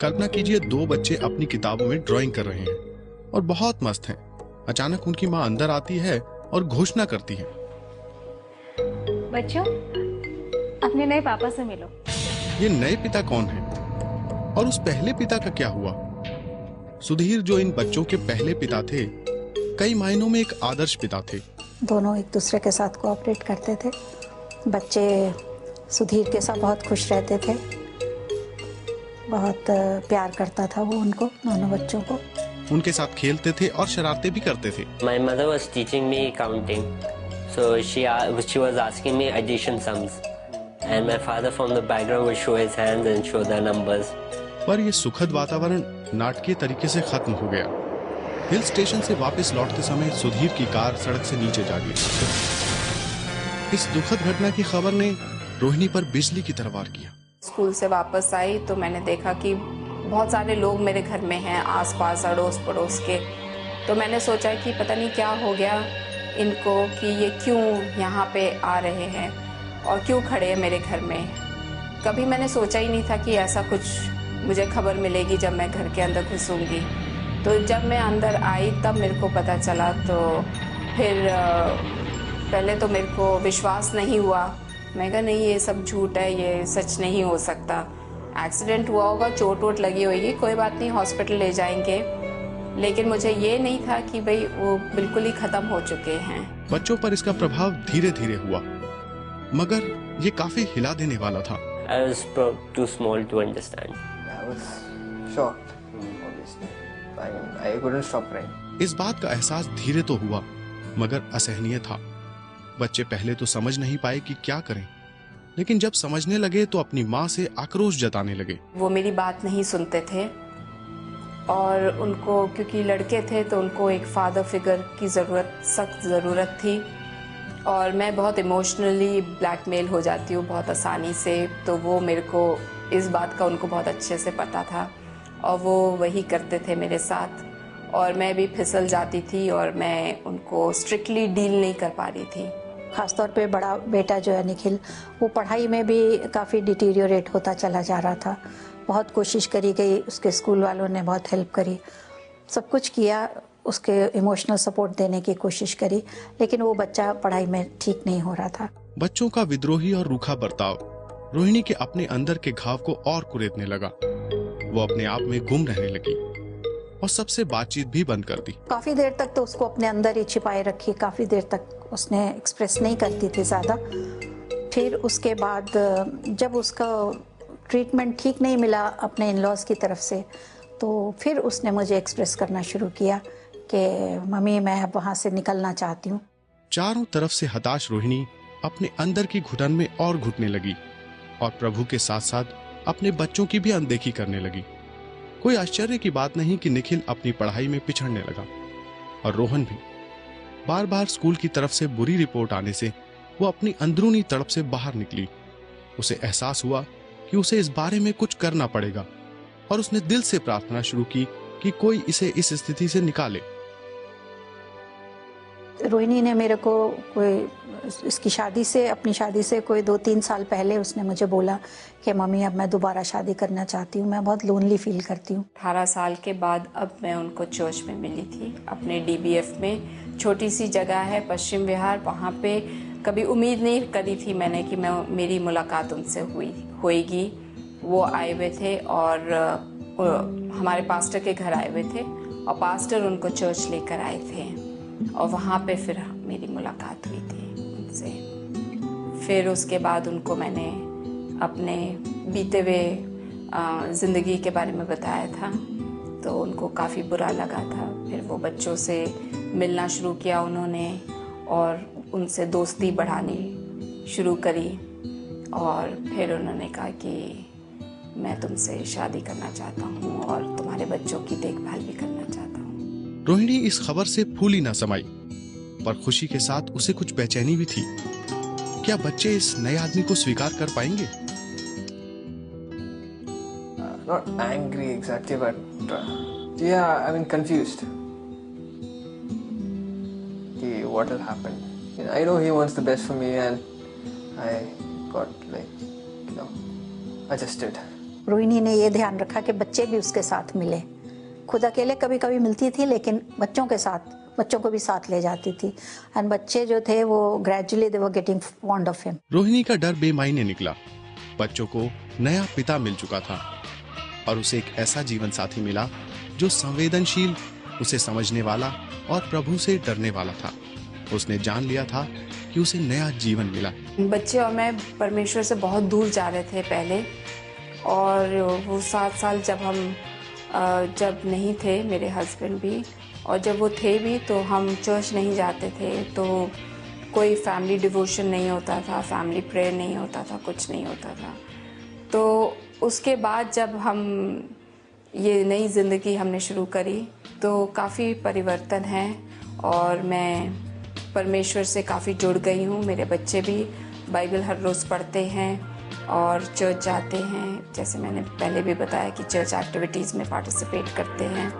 कल्पना कीजिए, दो बच्चे अपनी किताबों में ड्राइंग कर रहे हैं और बहुत मस्त हैं। अचानक उनकी माँ अंदर आती है और घोषणा करती है, बच्चों, अपने नए पापा से मिलो। ये नए पिता कौन हैं? और उस पहले पिता का क्या हुआ? सुधीर, जो इन बच्चों के पहले पिता थे, कई मायनों में एक आदर्श पिता थे। दोनों एक दूसरे के साथ कोऑपरेट करते थे। बच्चे सुधीर के साथ बहुत खुश रहते थे, बहुत प्यार करता था वो उनको, दोनों बच्चों को। उनके साथ खेलते थे और शरारतें भी करते थे। My mother was teaching me counting, so she was asking me addition sums, and my father from the background would show his hands and show the numbers. पर ये सुखद वातावरण नाटकीय तरीके से खत्म हो गया। हिल स्टेशन से वापस लौटते समय सुधीर की कार सड़क से नीचे जा गिरी। इस दुखद घटना की खबर ने रोहिणी पर बिजली की तरह वार किया। स्कूल से वापस आई तो मैंने देखा कि बहुत सारे लोग मेरे घर में हैं, आसपास अड़ोस पड़ोस के। तो मैंने सोचा कि पता नहीं क्या हो गया इनको, कि ये क्यों यहाँ पे आ रहे हैं और क्यों खड़े हैं मेरे घर में। कभी मैंने सोचा ही नहीं था कि ऐसा कुछ मुझे खबर मिलेगी जब मैं घर के अंदर घुसूंगी। तो जब मैं अंदर आई तब मेरे को पता चला। तो फिर पहले तो मेरे को विश्वास नहीं हुआ। मैं कहा नहीं, ये सब झूठ है, ये सच नहीं हो सकता। एक्सीडेंट हुआ होगा, चोट वोट लगी होगी, कोई बात नहीं, हॉस्पिटल ले जाएंगे। लेकिन मुझे ये नहीं था कि भाई वो बिल्कुल ही खत्म हो चुके हैं। बच्चों पर इसका प्रभाव धीरे धीरे हुआ, मगर ये काफी हिला देने वाला था। I was too small to understand. I was shocked, obviously. I couldn't stop crying. इस बात का एहसास धीरे तो हुआ, मगर असहनीय था। बच्चे पहले तो समझ नहीं पाए कि क्या करें, लेकिन जब समझने लगे तो अपनी माँ से आक्रोश जताने लगे। वो मेरी बात नहीं सुनते थे और उनको, क्योंकि लड़के थे तो उनको एक फादर फिगर की सख्त ज़रूरत थी। और मैं बहुत इमोशनली ब्लैकमेल हो जाती हूँ बहुत आसानी से। तो वो मेरे को इस बात का उनको बहुत अच्छे से पता था और वो वही करते थे मेरे साथ। और मैं भी फिसल जाती थी और मैं उनको स्ट्रिक्टली डील नहीं कर पा रही थी। खासतौर पे बड़ा बेटा जो है निखिल, वो पढ़ाई में भी काफ़ी डिटीरियोरेट होता चला जा रहा था। बहुत कोशिश करी गई, उसके स्कूल वालों ने बहुत हेल्प करी, सब कुछ किया, उसके इमोशनल सपोर्ट देने की कोशिश करी, लेकिन वो बच्चा पढ़ाई में ठीक नहीं हो रहा था। बच्चों का विद्रोही और रूखा बर्ताव रोहिणी के अपने अंदर के घाव को और कुरेदने लगा। वो अपने आप में गुम रहने लगी और सबसे बातचीत भी बंद कर दी। काफ़ी देर तक तो उसको अपने अंदर ही छिपाए रखी, काफ़ी देर तक उसने एक्सप्रेस नहीं करती थी ज़्यादा। फिर उसके बाद जब उसका ट्रीटमेंट ठीक नहीं मिला अपने इन-लॉज़ की तरफ से, तो फिर उसने मुझे एक्सप्रेस करना शुरू किया कि मम्मी, मैं अब वहाँ से निकलना चाहती हूँ। चारों तरफ से हताश रोहिणी अपने अंदर की घुटन में और घुटने लगी और प्रभु के साथ साथ अपने बच्चों की भी अनदेखी करने लगी। कोई आश्चर्य की बात नहीं कि निखिल अपनी पढ़ाई में पिछड़ने लगा और रोहन भी। बार बार स्कूल की तरफ से बुरी रिपोर्ट आने से वो अपनी अंदरूनी तड़प से बाहर निकली। उसे एहसास हुआ कि उसे इस बारे में कुछ करना पड़ेगा और उसने दिल से प्रार्थना शुरू की कि कोई इसे इस स्थिति से निकाले। रोहिणी ने मेरे को इसकी अपनी शादी से कोई 2-3 साल पहले उसने मुझे बोला कि मम्मी, अब मैं दोबारा शादी करना चाहती हूँ, मैं बहुत लोनली फील करती हूँ। 18 साल के बाद अब मैं उनको चर्च में मिली थी, अपने DBF में। छोटी सी जगह है पश्चिम विहार, वहाँ पे कभी उम्मीद नहीं करी थी मैंने कि मेरी मुलाकात उनसे होएगी। वो आए हुए थे और हमारे पास्टर के घर आए हुए थे और पास्टर उनको चर्च लेकर आए थे और वहाँ पे फिर मेरी मुलाकात हुई थी उनसे। फिर उसके बाद उनको मैंने अपने बीते हुए ज़िंदगी के बारे में बताया था, तो उनको काफ़ी बुरा लगा था। फिर वो बच्चों से मिलना शुरू किया उन्होंने और उनसे दोस्ती बढ़ानी शुरू करी और फिर उन्होंने कहा कि मैं तुमसे शादी करना चाहता हूँ और तुम्हारे बच्चों की देखभाल भी करना चाहता हूँ। रोहिणी इस खबर से फूली ना समाई, पर खुशी के साथ उसे कुछ बेचैनी भी थी। क्या बच्चे इस नए आदमी को स्वीकार कर पाएंगे? Not angry exactly, but yeah, I mean confused. What will happen? I know he wants the best for me, and I got adjusted. Rohini ने ये ध्यान रखा कि बच्चे भी उसके साथ मिले। खुद अकेले कभी कभी मिलती थी, लेकिन बच्चों के साथ, बच्चों को भी साथ ले जाती थी। एंड बच्चे जो थे वो gradually they were getting fond of him. Rohini का डर बेमायने निकला। बच्चों को नया पिता मिल चुका था और उसे एक ऐसा जीवन साथी मिला जो संवेदनशील, उसे समझने वाला और प्रभु से डरने वाला था। उसने जान लिया था कि उसे नया जीवन मिला। बच्चे और मैं परमेश्वर से बहुत दूर जा रहे थे पहले, और वो 7 साल जब नहीं थे मेरे हस्बैंड भी, और जब वो थे भी तो हम चर्च नहीं जाते थे, तो कोई फैमिली डिवोशन नहीं होता था, फैमिली प्रेयर नहीं होता था, कुछ नहीं होता था। तो उसके बाद जब हम ये नई ज़िंदगी हमने शुरू करी तो काफ़ी परिवर्तन है, और मैं परमेश्वर से काफ़ी जुड़ गई हूँ। मेरे बच्चे भी बाइबल हर रोज़ पढ़ते हैं और चर्च जाते हैं। जैसे मैंने पहले भी बताया कि चर्च एक्टिविटीज़ में पार्टिसिपेट करते हैं।